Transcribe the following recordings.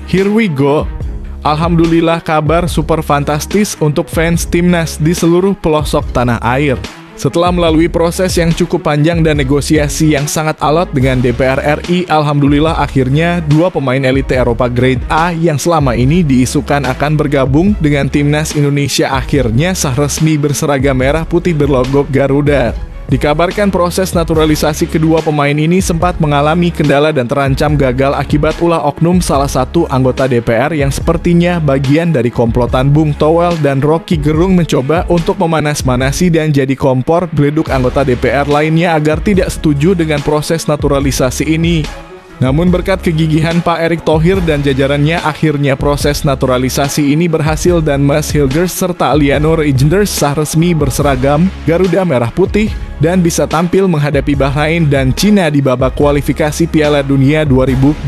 Here we go. Alhamdulillah, kabar super fantastis untuk fans timnas di seluruh pelosok tanah air. Setelah melalui proses yang cukup panjang dan negosiasi yang sangat alot dengan DPR RI, alhamdulillah akhirnya dua pemain elite Eropa Grade A yang selama ini diisukan akan bergabung dengan timnas Indonesia akhirnya sah resmi berseragam merah putih berlogo Garuda. Dikabarkan proses naturalisasi kedua pemain ini sempat mengalami kendala dan terancam gagal akibat ulah oknum salah satu anggota DPR yang sepertinya bagian dari komplotan Bung Toel dan Rocky Gerung mencoba untuk memanas-manasi dan jadi kompor beleduk anggota DPR lainnya agar tidak setuju dengan proses naturalisasi ini. Namun berkat kegigihan Pak Erick Thohir dan jajarannya, akhirnya proses naturalisasi ini berhasil dan Mas Hilgers serta Liano Reijnders sah resmi berseragam Garuda Merah Putih dan bisa tampil menghadapi Bahrain dan Cina di babak kualifikasi Piala Dunia 2026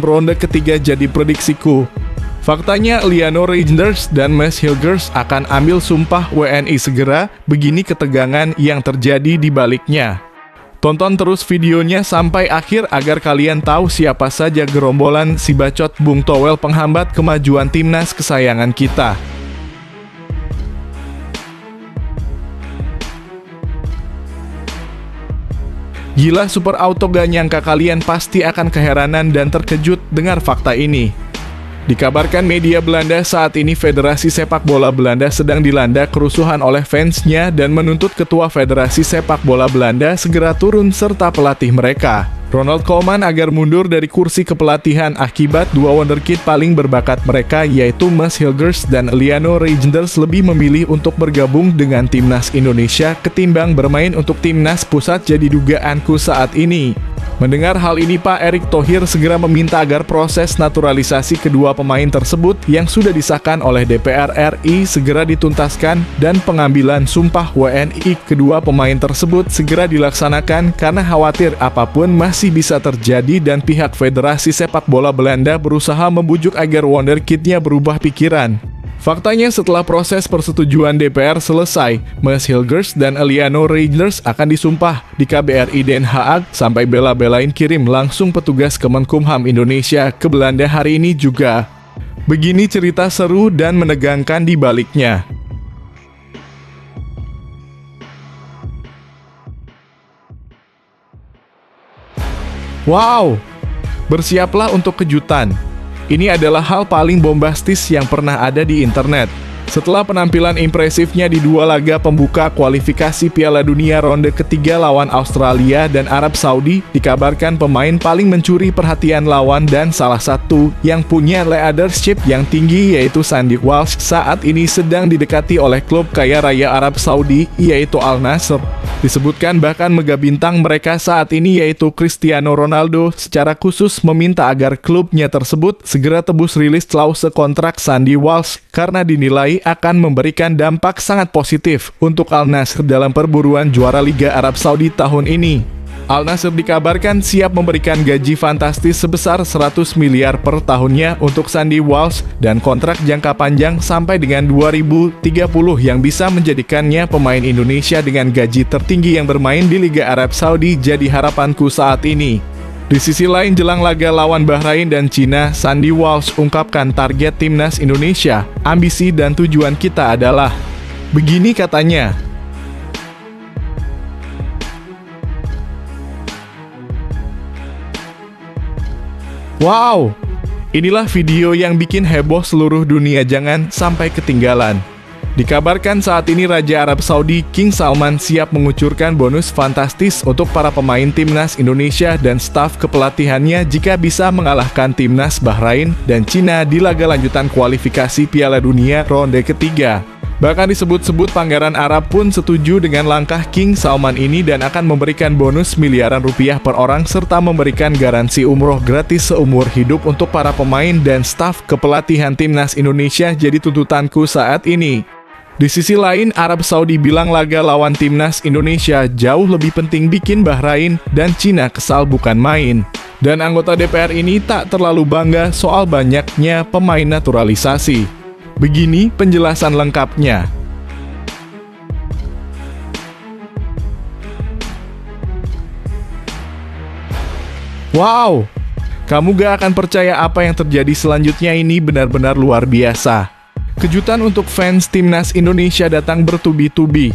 ronde ketiga jadi prediksiku. Faktanya Liano Reijnders dan Mas Hilgers akan ambil sumpah WNI segera, begini ketegangan yang terjadi di baliknya. Tonton terus videonya sampai akhir agar kalian tahu siapa saja gerombolan si bacot Bung Toel penghambat kemajuan timnas kesayangan kita. Gila, super auto, gak nyangka, kalian pasti akan keheranan dan terkejut dengar fakta ini. Dikabarkan media Belanda saat ini Federasi Sepak Bola Belanda sedang dilanda kerusuhan oleh fansnya dan menuntut Ketua Federasi Sepak Bola Belanda segera turun serta pelatih mereka, Ronald Koeman, agar mundur dari kursi kepelatihan akibat dua wonderkid paling berbakat mereka yaitu Mas Hilgers dan Liano Reijnders lebih memilih untuk bergabung dengan timnas Indonesia ketimbang bermain untuk timnas pusat, jadi dugaanku saat ini. Mendengar hal ini, Pak Erick Thohir segera meminta agar proses naturalisasi kedua pemain tersebut yang sudah disahkan oleh DPR RI segera dituntaskan dan pengambilan sumpah WNI kedua pemain tersebut segera dilaksanakan karena khawatir apapun masih bisa terjadi dan pihak Federasi Sepak Bola Belanda berusaha membujuk agar wonderkidnya berubah pikiran. Faktanya setelah proses persetujuan DPR selesai, Mas Hilgers dan Liano Reijnders akan disumpah di KBRI Den Haag sampai bela-belain kirim langsung petugas Kemenkumham Indonesia ke Belanda hari ini juga. Begini cerita seru dan menegangkan di baliknya. Wow, bersiaplah untuk kejutan. Ini adalah hal paling bombastis yang pernah ada di internet. Setelah penampilan impresifnya di dua laga pembuka kualifikasi Piala Dunia ronde ketiga lawan Australia dan Arab Saudi, dikabarkan pemain paling mencuri perhatian lawan dan salah satu yang punya leadership yang tinggi yaitu Sandy Walsh saat ini sedang didekati oleh klub kaya raya Arab Saudi yaitu Al Nassr. Disebutkan bahkan mega bintang mereka saat ini yaitu Cristiano Ronaldo secara khusus meminta agar klubnya tersebut segera tebus rilis klause kontrak Sandy Walsh karena dinilai akan memberikan dampak sangat positif untuk Al Nassr dalam perburuan juara Liga Arab Saudi tahun ini. Al Nassr dikabarkan siap memberikan gaji fantastis sebesar 100 miliar per tahunnya untuk Sandy Walsh dan kontrak jangka panjang sampai dengan 2030 yang bisa menjadikannya pemain Indonesia dengan gaji tertinggi yang bermain di Liga Arab Saudi jadi harapanku saat ini. Di sisi lain, jelang laga lawan Bahrain dan Cina, Sandy Walsh ungkapkan target timnas Indonesia, ambisi dan tujuan kita adalah, begini katanya. Wow, inilah video yang bikin heboh seluruh dunia, jangan sampai ketinggalan. Dikabarkan saat ini Raja Arab Saudi King Salman siap mengucurkan bonus fantastis untuk para pemain timnas Indonesia dan staf kepelatihannya jika bisa mengalahkan timnas Bahrain dan Cina di laga lanjutan kualifikasi Piala Dunia ronde ketiga. Bahkan disebut-sebut Pangeran Arab pun setuju dengan langkah King Salman ini dan akan memberikan bonus miliaran rupiah per orang serta memberikan garansi umroh gratis seumur hidup untuk para pemain dan staf kepelatihan timnas Indonesia, jadi tuntutanku saat ini. Di sisi lain, Arab Saudi bilang laga lawan timnas Indonesia jauh lebih penting bikin Bahrain dan Cina kesal bukan main. Dan anggota DPR ini tak terlalu bangga soal banyaknya pemain naturalisasi. Begini penjelasan lengkapnya. Wow, Kamu gak akan percaya apa yang terjadi selanjutnya, ini benar-benar luar biasa. Kejutan untuk fans timnas Indonesia datang bertubi-tubi.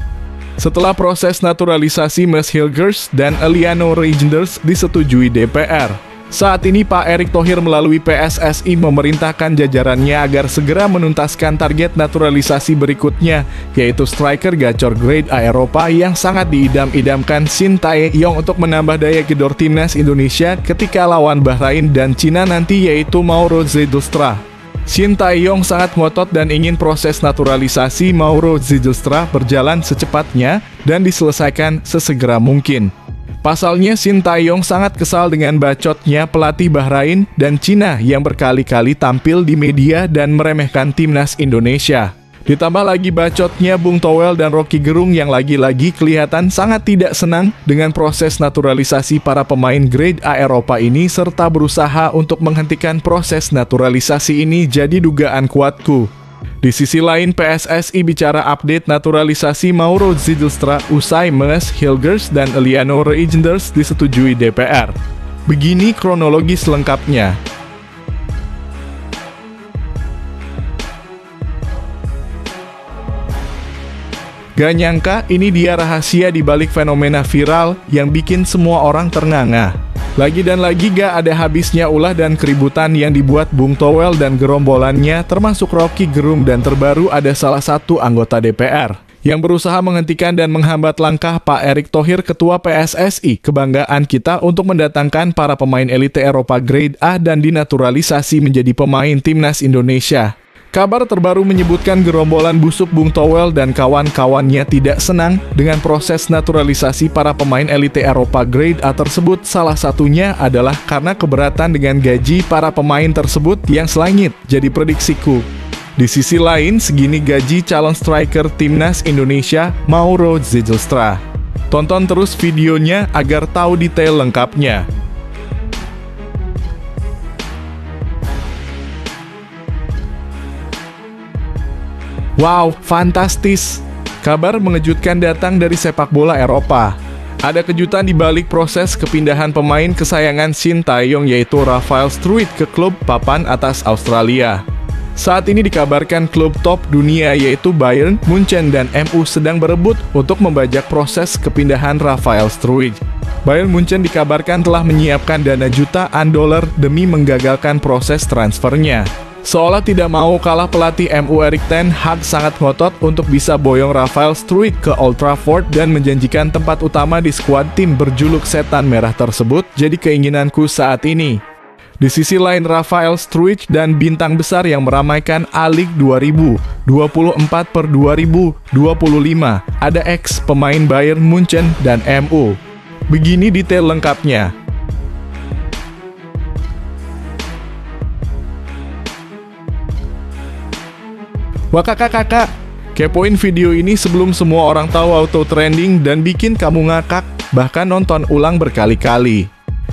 Setelah proses naturalisasi Mads Hilgers dan Eliano Reijnders disetujui DPR, saat ini Pak Erick Thohir melalui PSSI memerintahkan jajarannya agar segera menuntaskan target naturalisasi berikutnya, yaitu striker gacor grade A Eropa yang sangat diidam-idamkan Shin Tae-yong untuk menambah daya gedor timnas Indonesia ketika lawan Bahrain dan Cina nanti, yaitu Mauro Zijlstra. Shin Tae-yong sangat ngotot dan ingin proses naturalisasi Mauro Zijlstra berjalan secepatnya dan diselesaikan sesegera mungkin. Pasalnya, Shin Tae-yong sangat kesal dengan bacotnya pelatih Bahrain dan Cina yang berkali-kali tampil di media dan meremehkan timnas Indonesia. Ditambah lagi bacotnya Bung Toel dan Rocky Gerung yang lagi-lagi kelihatan sangat tidak senang dengan proses naturalisasi para pemain grade A Eropa ini serta berusaha untuk menghentikan proses naturalisasi ini, jadi dugaan kuatku. Di sisi lain, PSSI bicara update naturalisasi Mauro Zijlstra usai Mads Hilgers dan Eliano Reijnders disetujui DPR. Begini kronologis lengkapnya. Gak nyangka, ini dia rahasia di balik fenomena viral yang bikin semua orang ternganga. Lagi dan lagi gak ada habisnya ulah dan keributan yang dibuat Bung Toel dan gerombolannya, termasuk Rocky Gerung, dan terbaru ada salah satu anggota DPR yang berusaha menghentikan dan menghambat langkah Pak Erick Thohir, Ketua PSSI, kebanggaan kita untuk mendatangkan para pemain elite Eropa grade A dan dinaturalisasi menjadi pemain timnas Indonesia. Kabar terbaru menyebutkan gerombolan busuk Bung Toel dan kawan-kawannya tidak senang dengan proses naturalisasi para pemain elite Eropa grade A tersebut. Salah satunya adalah karena keberatan dengan gaji para pemain tersebut yang selangit, jadi prediksiku. Di sisi lain, segini gaji calon striker timnas Indonesia, Mauro Zijlstra. Tonton terus videonya agar tahu detail lengkapnya. Wow, fantastis! Kabar mengejutkan datang dari sepak bola Eropa. Ada kejutan di balik proses kepindahan pemain kesayangan Shin Tae-yong, yaitu Rafael Struijk ke klub papan atas Australia. Saat ini dikabarkan klub top dunia yaitu Bayern Munchen dan MU sedang berebut untuk membajak proses kepindahan Rafael Struijk. Bayern Munchen dikabarkan telah menyiapkan dana jutaan dolar demi menggagalkan proses transfernya. Seolah tidak mau kalah, pelatih MU Erik ten Hag sangat ngotot untuk bisa boyong Rafael Struijk ke Old Trafford dan menjanjikan tempat utama di skuad tim berjuluk Setan Merah tersebut jadi keinginanku saat ini. Di sisi lain, Rafael Struijk dan bintang besar yang meramaikan A-League 2024/2025 ada ex pemain Bayern Munchen dan MU. Begini detail lengkapnya. Wah kakak, kepoin video ini sebelum semua orang tahu auto trending dan bikin kamu ngakak, bahkan nonton ulang berkali-kali.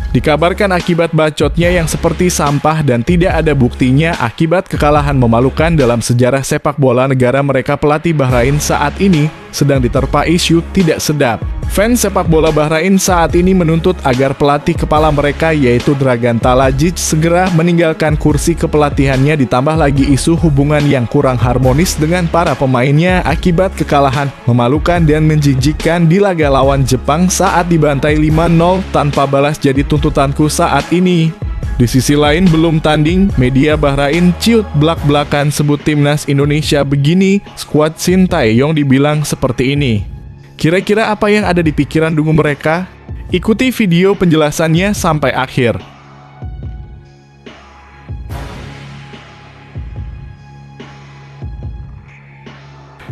Dikabarkan akibat bacotnya yang seperti sampah dan tidak ada buktinya akibat kekalahan memalukan dalam sejarah sepak bola negara mereka, pelatih Bahrain saat ini sedang diterpa isu tidak sedap. Fans sepak bola Bahrain saat ini menuntut agar pelatih kepala mereka yaitu Dragan Talajic segera meninggalkan kursi kepelatihannya, ditambah lagi isu hubungan yang kurang harmonis dengan para pemainnya akibat kekalahan memalukan dan menjijikkan di laga lawan Jepang saat dibantai 5-0 tanpa balas, jadi tuntutanku saat ini. Di sisi lain, belum tanding, media Bahrain ciut belak-belakan sebut timnas Indonesia begini, skuad Shin Tae-yong dibilang seperti ini. Kira-kira apa yang ada di pikiran dungu mereka? Ikuti video penjelasannya sampai akhir.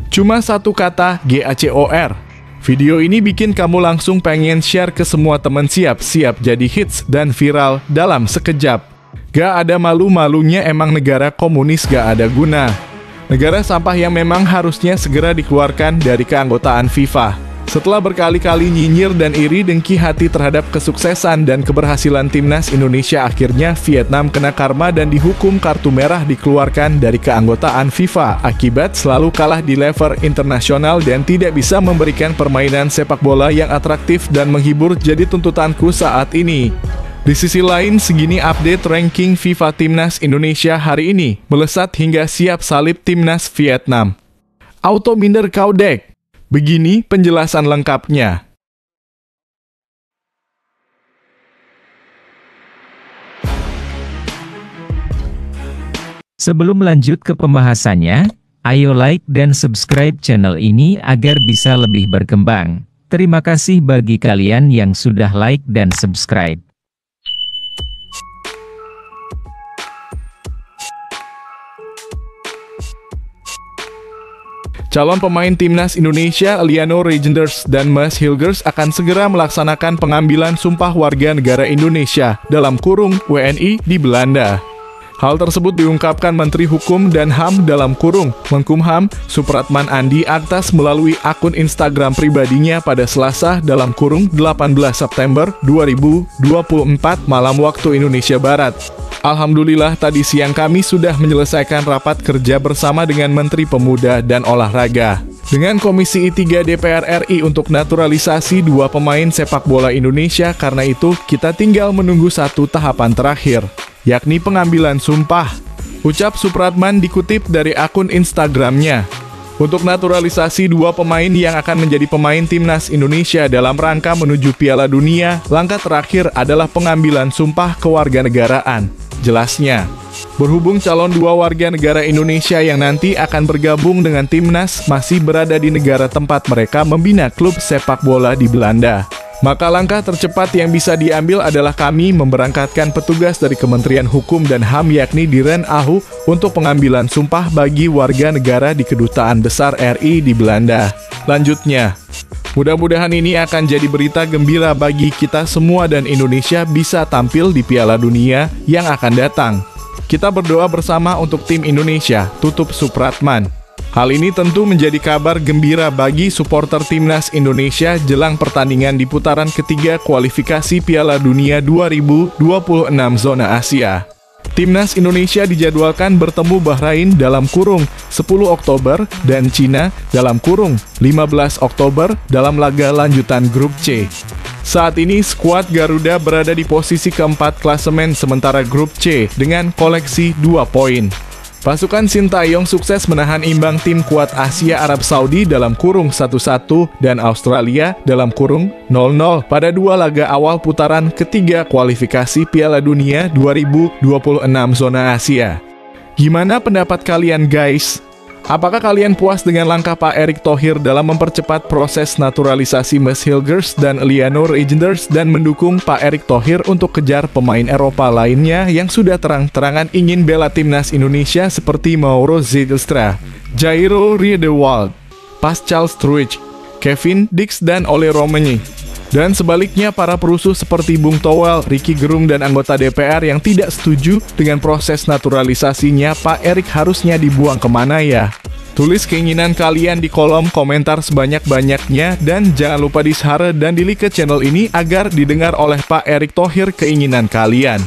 Cuma satu kata, GACOR. Video ini bikin kamu langsung pengen share ke semua teman, siap-siap jadi hits dan viral dalam sekejap. Gak ada malu-malunya, emang negara komunis gak ada guna. Negara sampah yang memang harusnya segera dikeluarkan dari keanggotaan FIFA. Setelah berkali-kali nyinyir dan iri dengki hati terhadap kesuksesan dan keberhasilan timnas Indonesia, akhirnya Vietnam kena karma dan dihukum kartu merah, dikeluarkan dari keanggotaan FIFA akibat selalu kalah di level internasional dan tidak bisa memberikan permainan sepak bola yang atraktif dan menghibur, jadi tuntutanku saat ini. Di sisi lain, segini update ranking FIFA Timnas Indonesia hari ini, melesat hingga siap salib Timnas Vietnam. Auto minder kau dek. Begini penjelasan lengkapnya. Sebelum lanjut ke pembahasannya, ayo like dan subscribe channel ini agar bisa lebih berkembang. Terima kasih bagi kalian yang sudah like dan subscribe. Calon pemain Timnas Indonesia Liano Reijnders dan Mas Hilgers akan segera melaksanakan pengambilan sumpah warga negara Indonesia dalam kurung WNI di Belanda. Hal tersebut diungkapkan Menteri Hukum dan HAM dalam kurung Menkumham Supratman Andi Aktas melalui akun Instagram pribadinya pada Selasa dalam kurung 18 September 2024 malam waktu Indonesia Barat. Alhamdulillah tadi siang kami sudah menyelesaikan rapat kerja bersama dengan Menteri Pemuda dan Olahraga dengan Komisi I3 DPR RI untuk naturalisasi dua pemain sepak bola Indonesia. Karena itu kita tinggal menunggu satu tahapan terakhir, yakni pengambilan sumpah, ucap Supratman dikutip dari akun Instagramnya. Untuk naturalisasi dua pemain yang akan menjadi pemain Timnas Indonesia dalam rangka menuju Piala Dunia, langkah terakhir adalah pengambilan sumpah kewarganegaraan. Jelasnya, berhubung calon dua warga negara Indonesia yang nanti akan bergabung dengan Timnas masih berada di negara tempat mereka membina klub sepak bola di Belanda, maka langkah tercepat yang bisa diambil adalah kami memberangkatkan petugas dari Kementerian Hukum dan HAM yakni Diren AHU untuk pengambilan sumpah bagi warga negara di Kedutaan Besar RI di Belanda. Lanjutnya, mudah-mudahan ini akan jadi berita gembira bagi kita semua dan Indonesia bisa tampil di Piala Dunia yang akan datang. Kita berdoa bersama untuk tim Indonesia, tutup Supratman. Hal ini tentu menjadi kabar gembira bagi supporter Timnas Indonesia jelang pertandingan di putaran ketiga kualifikasi Piala Dunia 2026 zona Asia. Timnas Indonesia dijadwalkan bertemu Bahrain dalam kurung 10 Oktober dan Cina dalam kurung 15 Oktober dalam laga lanjutan grup C. Saat ini skuad Garuda berada di posisi keempat klasemen sementara grup C dengan koleksi 2 poin. Pasukan Sintayong sukses menahan imbang tim kuat Asia Arab Saudi dalam kurung 1-1 dan Australia dalam kurung 0-0 pada dua laga awal putaran ketiga kualifikasi Piala Dunia 2026 zona Asia. Gimana pendapat kalian guys? Apakah kalian puas dengan langkah Pak Erick Thohir dalam mempercepat proses naturalisasi Mas Hilgers dan Liano Reijnders dan mendukung Pak Erick Thohir untuk kejar pemain Eropa lainnya yang sudah terang-terangan ingin bela Timnas Indonesia seperti Mauro Zylstra, Jairo Riedewald, Pascal Struijk, Kevin Dix dan Ole Romani. Dan sebaliknya para perusuh seperti Bung Towel, Ricky Gerung dan anggota DPR yang tidak setuju dengan proses naturalisasinya, Pak Erick harusnya dibuang kemana ya? Tulis keinginan kalian di kolom komentar sebanyak-banyaknya dan jangan lupa di-share dan di-like ke channel ini agar didengar oleh Pak Erick Thohir keinginan kalian.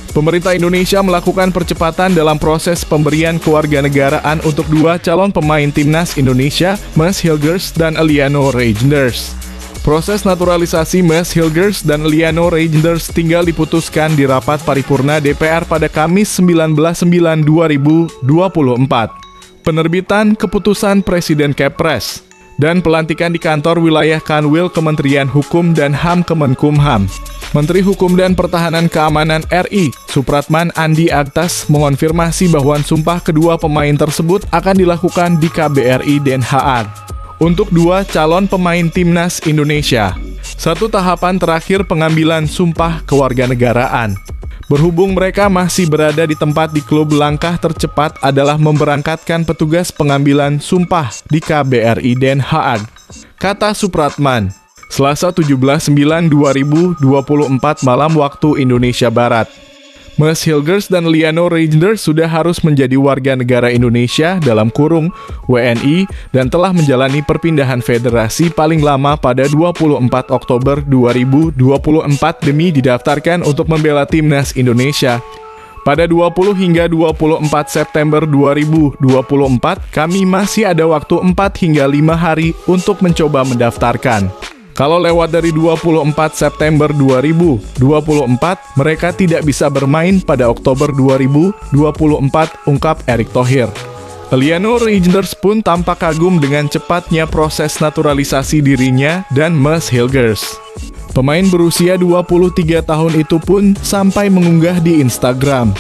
Pemerintah Indonesia melakukan percepatan dalam proses pemberian kewarganegaraan untuk dua calon pemain Timnas Indonesia, Mas Hilgers dan Liano Reijnders. Proses naturalisasi Mas Hilgers dan Liano Reijnders tinggal diputuskan di rapat paripurna DPR pada Kamis 19/9/2024. Penerbitan keputusan Presiden Kepres dan pelantikan di kantor wilayah Kanwil Kementerian Hukum dan HAM Kemenkumham. Menteri Hukum dan Pertahanan Keamanan RI, Supratman Andi Aktas, mengonfirmasi bahwa sumpah kedua pemain tersebut akan dilakukan di KBRI Den Haag. Untuk dua calon pemain Timnas Indonesia, satu tahapan terakhir pengambilan sumpah kewarganegaraan. Berhubung mereka masih berada di tempat di klub, langkah tercepat adalah memberangkatkan petugas pengambilan sumpah di KBRI Den Haag, kata Supratman. Selasa 17/9/2024 malam waktu Indonesia Barat. Mas Hilgers dan Liano Reijnders sudah harus menjadi warga negara Indonesia dalam kurung WNI dan telah menjalani perpindahan federasi paling lama pada 24 Oktober 2024 demi didaftarkan untuk membela Timnas Indonesia. Pada 20 hingga 24 September 2024, kami masih ada waktu 4 hingga 5 hari untuk mencoba mendaftarkan. Kalau lewat dari 24 September 2024, mereka tidak bisa bermain pada Oktober 2024, ungkap Erick Thohir. Eleanor Reynders pun tampak kagum dengan cepatnya proses naturalisasi dirinya dan Mas Hilgers. Pemain berusia 23 tahun itu pun sampai mengunggah di Instagram.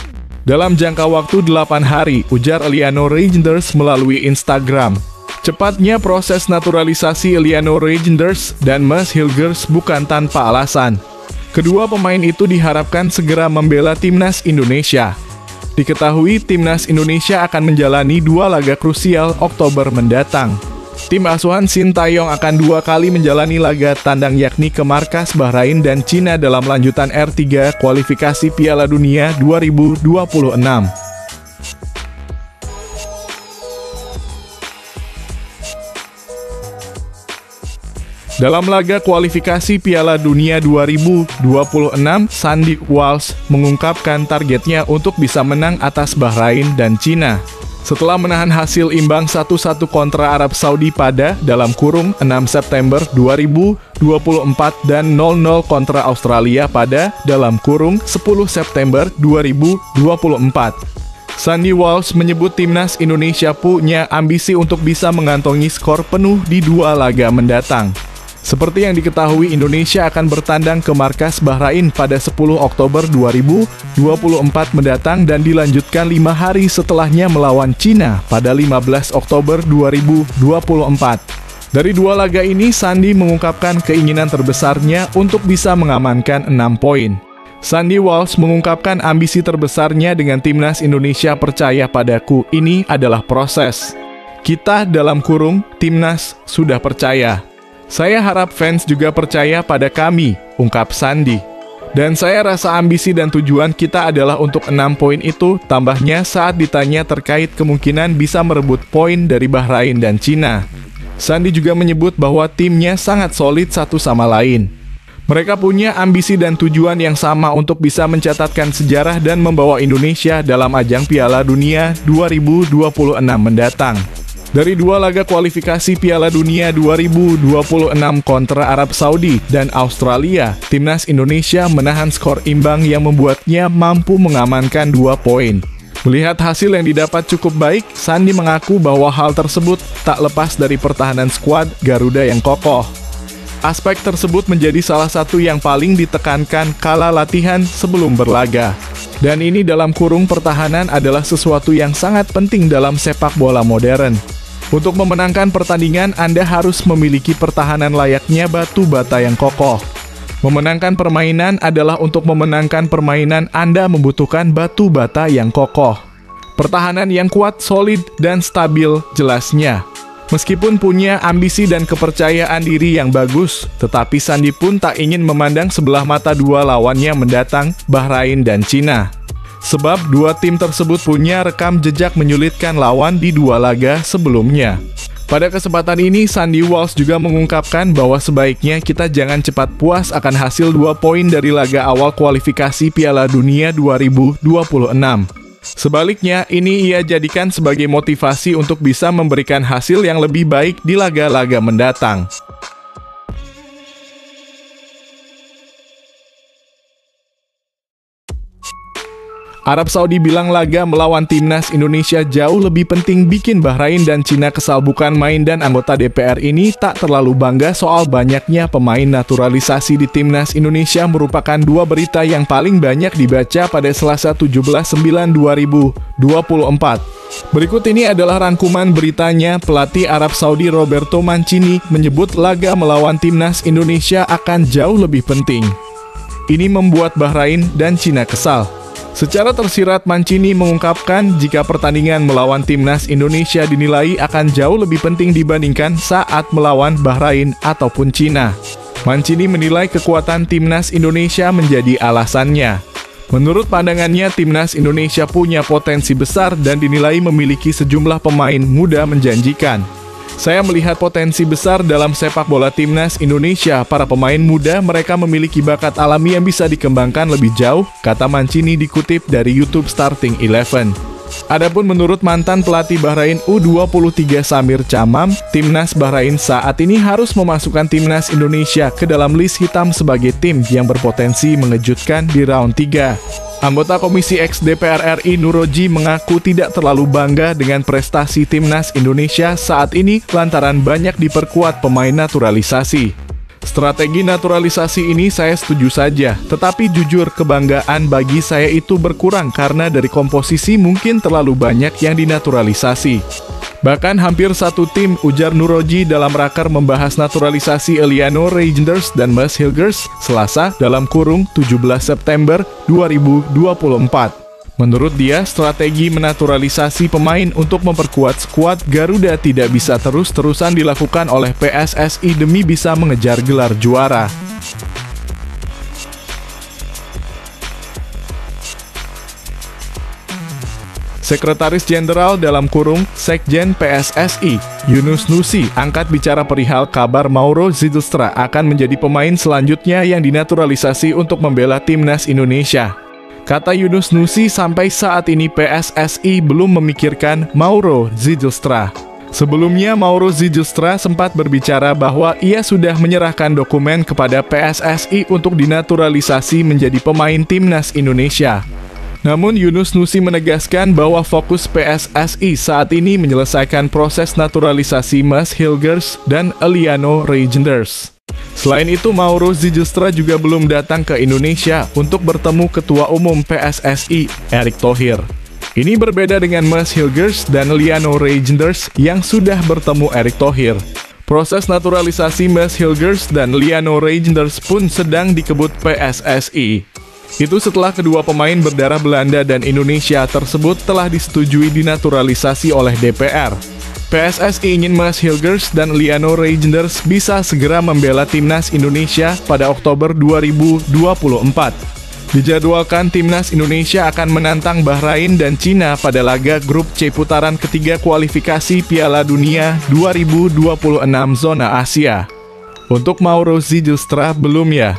Dalam jangka waktu 8 hari, ujar Eleanor Reynders melalui Instagram. Cepatnya proses naturalisasi Eleanor Reynders dan Mas Hilgers bukan tanpa alasan. Kedua pemain itu diharapkan segera membela timnas Indonesia. Diketahui timnas Indonesia akan menjalani 2 laga krusial Oktober mendatang. Tim asuhan Sintayong akan 2 kali menjalani laga tandang yakni ke markas Bahrain dan Cina dalam lanjutan R3 kualifikasi Piala Dunia 2026. Dalam laga kualifikasi Piala Dunia 2026, Sandy Walsh mengungkapkan targetnya untuk bisa menang atas Bahrain dan Cina. Setelah menahan hasil imbang 1-1 kontra Arab Saudi pada (6 September 2024) dan 0-0 kontra Australia pada (10 September 2024). Sandy Walsh menyebut timnas Indonesia punya ambisi untuk bisa mengantongi skor penuh di 2 laga mendatang. Seperti yang diketahui, Indonesia akan bertandang ke markas Bahrain pada 10 Oktober 2024 mendatang dan dilanjutkan 5 hari setelahnya melawan Cina pada 15 Oktober 2024. Dari 2 laga ini, Sandy mengungkapkan keinginan terbesarnya untuk bisa mengamankan 6 poin. Sandy Walsh mengungkapkan ambisi terbesarnya dengan timnas Indonesia. Percaya padaku, ini adalah proses. Kita (timnas) sudah percaya. Saya harap fans juga percaya pada kami, ungkap Sandy. Dan saya rasa ambisi dan tujuan kita adalah untuk 6 poin itu, tambahnya saat ditanya terkait kemungkinan bisa merebut poin dari Bahrain dan Cina. Sandy juga menyebut bahwa timnya sangat solid satu sama lain. Mereka punya ambisi dan tujuan yang sama untuk bisa mencatatkan sejarah dan membawa Indonesia dalam ajang Piala Dunia 2026 mendatang. Dari 2 laga kualifikasi Piala Dunia 2026 kontra Arab Saudi dan Australia, timnas Indonesia menahan skor imbang yang membuatnya mampu mengamankan 2 poin. Melihat hasil yang didapat cukup baik, Sandy mengaku bahwa hal tersebut tak lepas dari pertahanan skuad Garuda yang kokoh. Aspek tersebut menjadi salah satu yang paling ditekankan kala latihan sebelum berlaga. Dan ini (pertahanan adalah sesuatu yang sangat penting dalam sepak bola modern. Untuk memenangkan pertandingan, Anda harus memiliki pertahanan layaknya batu bata yang kokoh. Memenangkan permainan adalah untuk memenangkan permainan Anda membutuhkan batu bata yang kokoh. Pertahanan yang kuat, solid, dan stabil, jelasnya. Meskipun punya ambisi dan kepercayaan diri yang bagus, tetapi Sandy pun tak ingin memandang sebelah mata 2 lawannya mendatang, Bahrain dan Cina. Sebab 2 tim tersebut punya rekam jejak menyulitkan lawan di 2 laga sebelumnya. Pada kesempatan ini, Sandy Walsh juga mengungkapkan bahwa sebaiknya kita jangan cepat puas akan hasil 2 poin dari laga awal kualifikasi Piala Dunia 2026. Sebaliknya, ini ia jadikan sebagai motivasi untuk bisa memberikan hasil yang lebih baik di laga-laga mendatang. Arab Saudi bilang laga melawan timnas Indonesia jauh lebih penting. Bikin Bahrain dan Cina kesal. Bukan main. Dan anggota DPR ini tak terlalu bangga soal banyaknya pemain naturalisasi di timnas Indonesia. Merupakan 2 berita yang paling banyak dibaca pada Selasa 17/9/2024. Berikut ini adalah rangkuman beritanya. Pelatih Arab Saudi Roberto Mancini menyebut laga melawan timnas Indonesia akan jauh lebih penting. Ini membuat Bahrain dan Cina kesal. Secara tersirat, Mancini mengungkapkan jika pertandingan melawan timnas Indonesia dinilai akan jauh lebih penting dibandingkan saat melawan Bahrain ataupun Cina. Mancini menilai kekuatan timnas Indonesia menjadi alasannya. Menurut pandangannya, timnas Indonesia punya potensi besar dan dinilai memiliki sejumlah pemain muda menjanjikan. Saya melihat potensi besar dalam sepak bola timnas Indonesia. Para pemain muda mereka memiliki bakat alami yang bisa dikembangkan lebih jauh, kata Mancini dikutip dari YouTube Starting 11. Adapun menurut mantan pelatih Bahrain U23 Samir Chamam, timnas Bahrain saat ini harus memasukkan timnas Indonesia ke dalam list hitam sebagai tim yang berpotensi mengejutkan di round 3. Anggota Komisi X DPR RI Nuroji mengaku tidak terlalu bangga dengan prestasi timnas Indonesia saat ini lantaran banyak diperkuat pemain naturalisasi. Strategi naturalisasi ini saya setuju saja, tetapi jujur kebanggaan bagi saya itu berkurang karena dari komposisi mungkin terlalu banyak yang dinaturalisasi. Bahkan hampir satu tim, ujar Nuroji dalam raker membahas naturalisasi Eliano Reijnders dan Maes Hilgers, Selasa, dalam kurung 17 September 2024. Menurut dia, strategi menaturalisasi pemain untuk memperkuat skuad Garuda tidak bisa terus-terusan dilakukan oleh PSSI demi bisa mengejar gelar juara. Sekretaris Jenderal dalam kurung Sekjen PSSI, Yunus Nusi, angkat bicara perihal kabar Mauro Zijlstra akan menjadi pemain selanjutnya yang dinaturalisasi untuk membela timnas Indonesia. Kata Yunus Nusi, sampai saat ini PSSI belum memikirkan Mauro Zijlstra. Sebelumnya, Mauro Zijlstra sempat berbicara bahwa ia sudah menyerahkan dokumen kepada PSSI untuk dinaturalisasi menjadi pemain timnas Indonesia. Namun Yunus Nusi menegaskan bahwa fokus PSSI saat ini menyelesaikan proses naturalisasi Maes Hilgers dan Eliano Reijnders. Selain itu, Mauro Zijlstra juga belum datang ke Indonesia untuk bertemu Ketua Umum PSSI, Erick Thohir. Ini berbeda dengan Maes Hilgers dan Eliano Reijnders yang sudah bertemu Erick Thohir. Proses naturalisasi Maes Hilgers dan Eliano Reijnders pun sedang dikebut PSSI. Itu setelah kedua pemain berdarah Belanda dan Indonesia tersebut telah disetujui dinaturalisasi oleh DPR. PSSI ingin Maes Hilgers dan Eliano Reijnders bisa segera membela timnas Indonesia pada Oktober 2024. Dijadwalkan timnas Indonesia akan menantang Bahrain dan Cina pada laga grup C putaran ketiga kualifikasi Piala Dunia 2026 zona Asia. Untuk Mauro Zijlstra belum ya.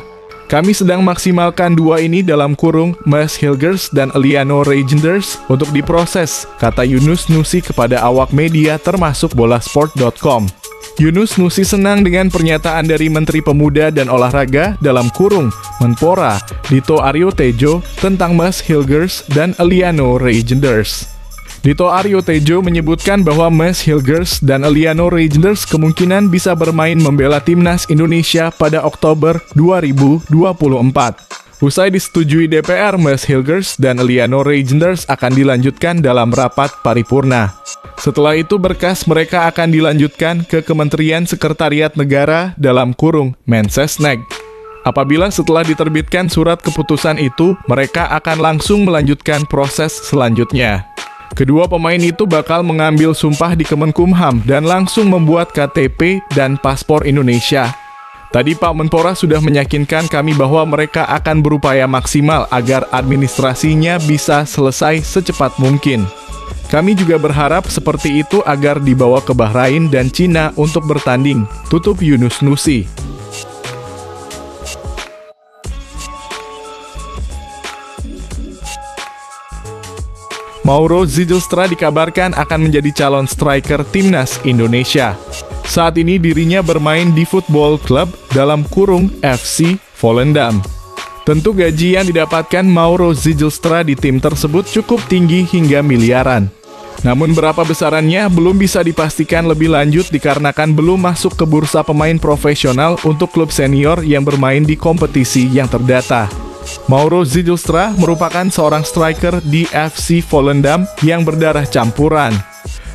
Kami sedang maksimalkan dua ini dalam kurung Maes Hilgers dan Eliano Reijnders untuk diproses, kata Yunus Nusi kepada awak media termasuk bolasport.com. Yunus Nusi senang dengan pernyataan dari Menteri Pemuda dan Olahraga dalam kurung Menpora Dito Aryo Tejo tentang Maes Hilgers dan Eliano Reijnders. Dito Aryo Tejo menyebutkan bahwa Maes Hilgers dan Eliano Reijnders kemungkinan bisa bermain membela timnas Indonesia pada Oktober 2024. Usai disetujui DPR, Maes Hilgers dan Eliano Reijnders akan dilanjutkan dalam rapat paripurna. Setelah itu berkas mereka akan dilanjutkan ke Kementerian Sekretariat Negara dalam kurung Mensesnek. Apabila setelah diterbitkan surat keputusan itu, mereka akan langsung melanjutkan proses selanjutnya. Kedua pemain itu bakal mengambil sumpah di Kemenkumham dan langsung membuat KTP dan paspor Indonesia. Tadi Pak Menpora sudah meyakinkan kami bahwa mereka akan berupaya maksimal agar administrasinya bisa selesai secepat mungkin. Kami juga berharap seperti itu agar dibawa ke Bahrain dan Cina untuk bertanding, tutup Yunus Nusi. Mauro Zijlstra dikabarkan akan menjadi calon striker timnas Indonesia. Saat ini dirinya bermain di Football Club dalam kurung FC Volendam. Tentu gaji yang didapatkan Mauro Zijlstra di tim tersebut cukup tinggi hingga miliaran. Namun berapa besarannya belum bisa dipastikan lebih lanjut dikarenakan belum masuk ke bursa pemain profesional untuk klub senior yang bermain di kompetisi yang terdata. Mauro Zijlstra merupakan seorang striker di FC Volendam yang berdarah campuran.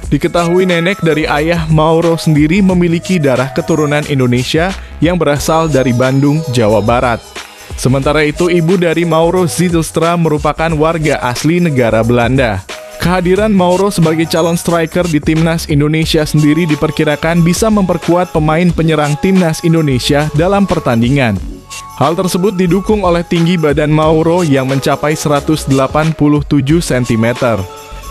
Diketahui nenek dari ayah Mauro sendiri memiliki darah keturunan Indonesia yang berasal dari Bandung, Jawa Barat. Sementara itu, ibu dari Mauro Zijlstra merupakan warga asli negara Belanda. Kehadiran Mauro sebagai calon striker di timnas Indonesia sendiri diperkirakan bisa memperkuat pemain penyerang timnas Indonesia dalam pertandingan. Hal tersebut didukung oleh tinggi badan Mauro yang mencapai 187 cm.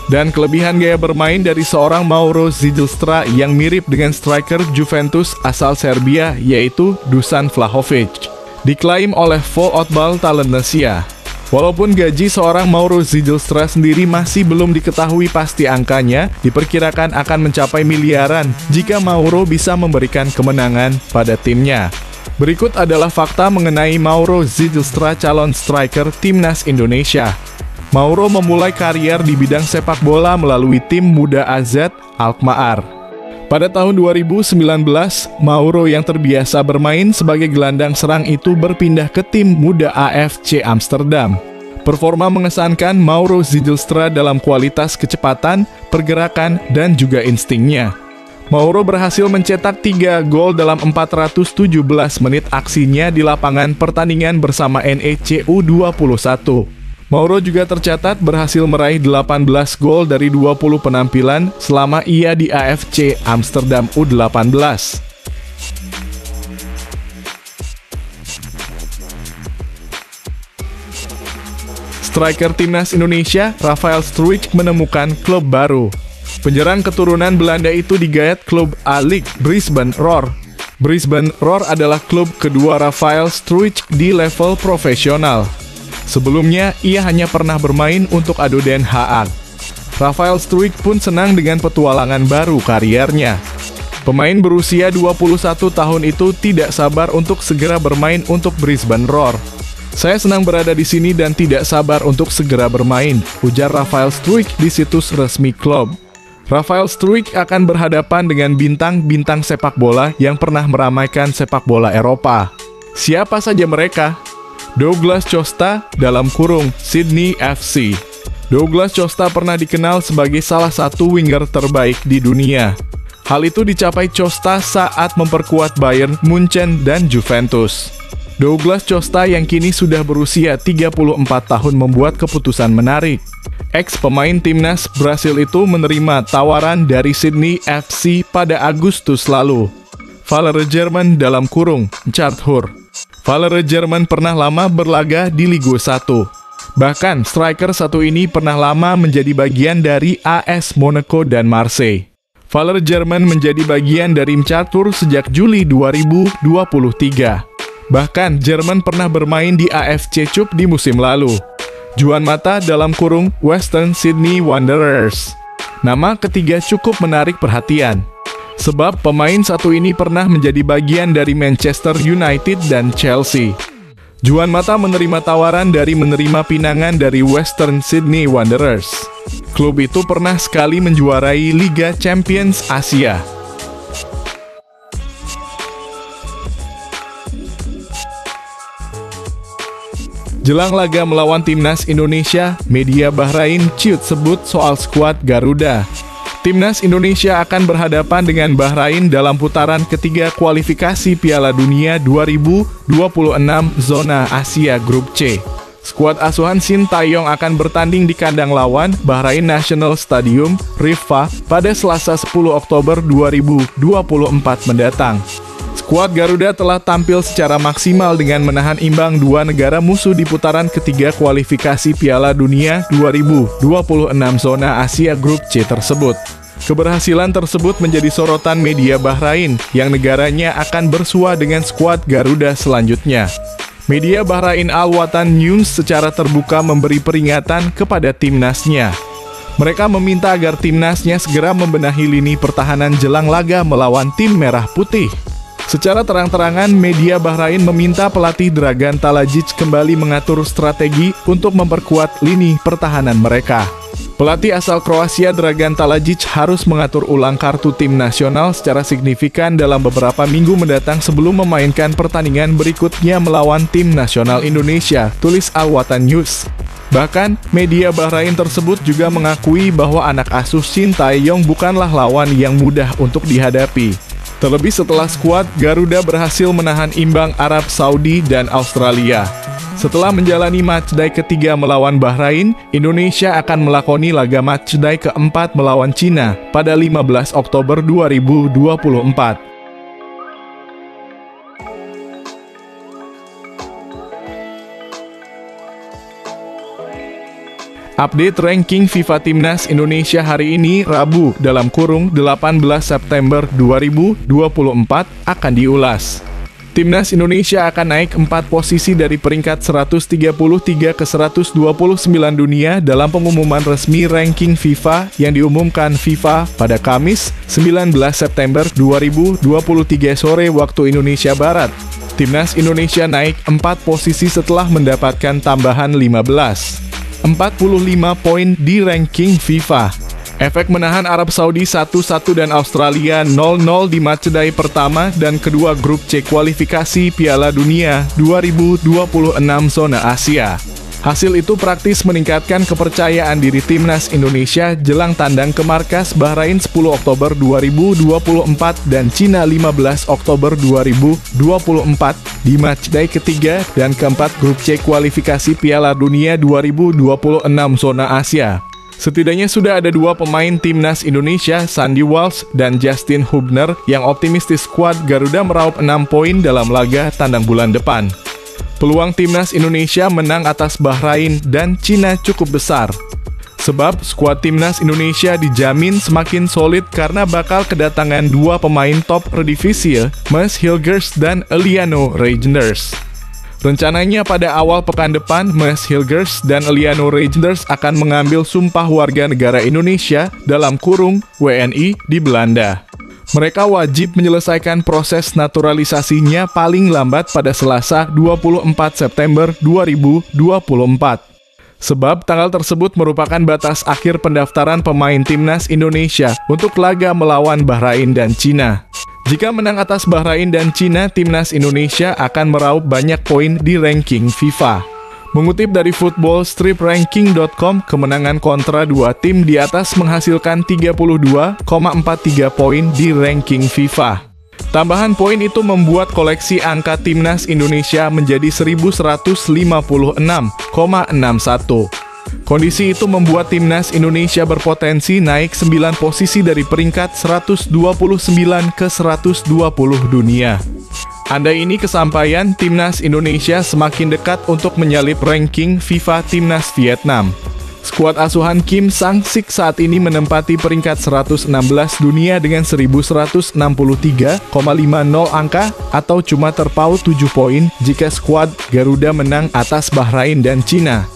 Dan kelebihan gaya bermain dari seorang Mauro Zijlstra yang mirip dengan striker Juventus asal Serbia yaitu Dusan Vlahovic, diklaim oleh Full Outball Talennesia. Walaupun gaji seorang Mauro Zijlstra sendiri masih belum diketahui pasti angkanya, diperkirakan akan mencapai miliaran jika Mauro bisa memberikan kemenangan pada timnya. Berikut adalah fakta mengenai Mauro Zijlstra, calon striker Timnas Indonesia. Mauro memulai karier di bidang sepak bola melalui tim muda AZ Alkmaar. Pada tahun 2019, Mauro yang terbiasa bermain sebagai gelandang serang itu berpindah ke tim muda AFC Amsterdam. Performa mengesankan Mauro Zijlstra dalam kualitas kecepatan, pergerakan, dan juga instingnya. Mauro berhasil mencetak 3 gol dalam 417 menit aksinya di lapangan pertandingan bersama NEC U21. Mauro juga tercatat berhasil meraih 18 gol dari 20 penampilan selama ia di AFC Amsterdam U18. Striker Timnas Indonesia, Rafael Struijk menemukan klub baru. Penyerang keturunan Belanda itu digayat klub A-League Brisbane Roar. Brisbane Roar adalah klub kedua Rafael Struijk di level profesional. Sebelumnya, ia hanya pernah bermain untuk ADO Den Haag. Rafael Struijk pun senang dengan petualangan baru kariernya. Pemain berusia 21 tahun itu tidak sabar untuk segera bermain untuk Brisbane Roar. "Saya senang berada di sini dan tidak sabar untuk segera bermain," ujar Rafael Struijk di situs resmi klub. Rafael Struijk akan berhadapan dengan bintang-bintang sepak bola yang pernah meramaikan sepak bola Eropa. Siapa saja mereka? Douglas Costa (Sydney FC). Douglas Costa pernah dikenal sebagai salah satu winger terbaik di dunia. Hal itu dicapai Costa saat memperkuat Bayern Munchen dan Juventus. Douglas Costa yang kini sudah berusia 34 tahun membuat keputusan menarik. Ex-pemain timnas Brasil itu menerima tawaran dari Sydney FC pada Agustus lalu. Valere German (Charthour). Valere German pernah lama berlaga di Liga 1. Bahkan, striker satu ini pernah lama menjadi bagian dari AS Monaco dan Marseille. Valere German menjadi bagian dari Charthour sejak Juli 2023. Bahkan, German pernah bermain di AFC Cup di musim lalu. Juan Mata (Western Sydney Wanderers). Nama ketiga cukup menarik perhatian. Sebab pemain satu ini pernah menjadi bagian dari Manchester United dan Chelsea. Juan Mata menerima tawaran dari menerima pinangan dari Western Sydney Wanderers. Klub itu pernah sekali menjuarai Liga Champions Asia. Jelang laga melawan Timnas Indonesia, media Bahrain ciut sebut soal skuad Garuda. Timnas Indonesia akan berhadapan dengan Bahrain dalam putaran ketiga kualifikasi Piala Dunia 2026 Zona Asia Grup C. Skuad asuhan Shin Tae-yong akan bertanding di kandang lawan Bahrain National Stadium, Riffa, pada Selasa 10 Oktober 2024 mendatang. Skuad Garuda telah tampil secara maksimal dengan menahan imbang dua negara musuh di putaran ketiga kualifikasi Piala Dunia 2026 Zona Asia Grup C tersebut. Keberhasilan tersebut menjadi sorotan media Bahrain yang negaranya akan bersua dengan skuad Garuda selanjutnya. Media Bahrain Al Watan News secara terbuka memberi peringatan kepada timnasnya. Mereka meminta agar timnasnya segera membenahi lini pertahanan jelang laga melawan tim Merah Putih. Secara terang-terangan, media Bahrain meminta pelatih Dragan Talajic kembali mengatur strategi untuk memperkuat lini pertahanan mereka. Pelatih asal Kroasia Dragan Talajic harus mengatur ulang kartu tim nasional secara signifikan dalam beberapa minggu mendatang sebelum memainkan pertandingan berikutnya melawan tim nasional Indonesia, tulis Al Watan News. Bahkan, media Bahrain tersebut juga mengakui bahwa anak asuh Shin Tae-yong bukanlah lawan yang mudah untuk dihadapi. Terlebih setelah skuad Garuda berhasil menahan imbang Arab Saudi dan Australia. Setelah menjalani matchday ketiga melawan Bahrain, Indonesia akan melakoni laga matchday keempat melawan Cina pada 15 Oktober 2024. Update ranking FIFA Timnas Indonesia hari ini, Rabu, dalam kurung 18 September 2024, akan diulas. Timnas Indonesia akan naik 4 posisi dari peringkat 133 ke 129 dunia dalam pengumuman resmi ranking FIFA yang diumumkan FIFA pada Kamis, 19 September 2023 sore waktu Indonesia Barat. Timnas Indonesia naik 4 posisi setelah mendapatkan tambahan 45 poin di ranking FIFA. Efek menahan Arab Saudi 1-1 dan Australia 0-0 di matchday pertama dan kedua grup C kualifikasi Piala Dunia 2026 zona Asia. Hasil itu praktis meningkatkan kepercayaan diri Timnas Indonesia jelang tandang ke markas Bahrain 10 Oktober 2024 dan Cina 15 Oktober 2024 di matchday ketiga dan keempat grup C kualifikasi Piala Dunia 2026 zona Asia. Setidaknya sudah ada 2 pemain Timnas Indonesia, Sandy Walsh dan Justin Hubner, yang optimistis skuad Garuda meraup 6 poin dalam laga tandang bulan depan. Peluang Timnas Indonesia menang atas Bahrain dan Cina cukup besar. Sebab skuad Timnas Indonesia dijamin semakin solid karena bakal kedatangan 2 pemain top Eredivisie, Mads Hilgers dan Eliano Reijnders. Rencananya pada awal pekan depan, Mads Hilgers dan Eliano Reijnders akan mengambil sumpah warga negara Indonesia dalam kurung WNI di Belanda. Mereka wajib menyelesaikan proses naturalisasinya paling lambat pada Selasa 24 September 2024. Sebab tanggal tersebut merupakan batas akhir pendaftaran pemain Timnas Indonesia untuk laga melawan Bahrain dan Cina. Jika menang atas Bahrain dan Cina, Timnas Indonesia akan meraup banyak poin di ranking FIFA. Mengutip dari footballstripranking.com, kemenangan kontra 2 tim di atas menghasilkan 32,43 poin di ranking FIFA. Tambahan poin itu membuat koleksi angka Timnas Indonesia menjadi 1156,61. Kondisi itu membuat Timnas Indonesia berpotensi naik 9 posisi dari peringkat 129 ke 120 dunia. Andai ini kesampaian, Timnas Indonesia semakin dekat untuk menyalip ranking FIFA Timnas Vietnam. Skuad asuhan Kim Sang-sik saat ini menempati peringkat 116 dunia dengan 1163,50 angka atau cuma terpaut 7 poin jika skuad Garuda menang atas Bahrain dan Cina.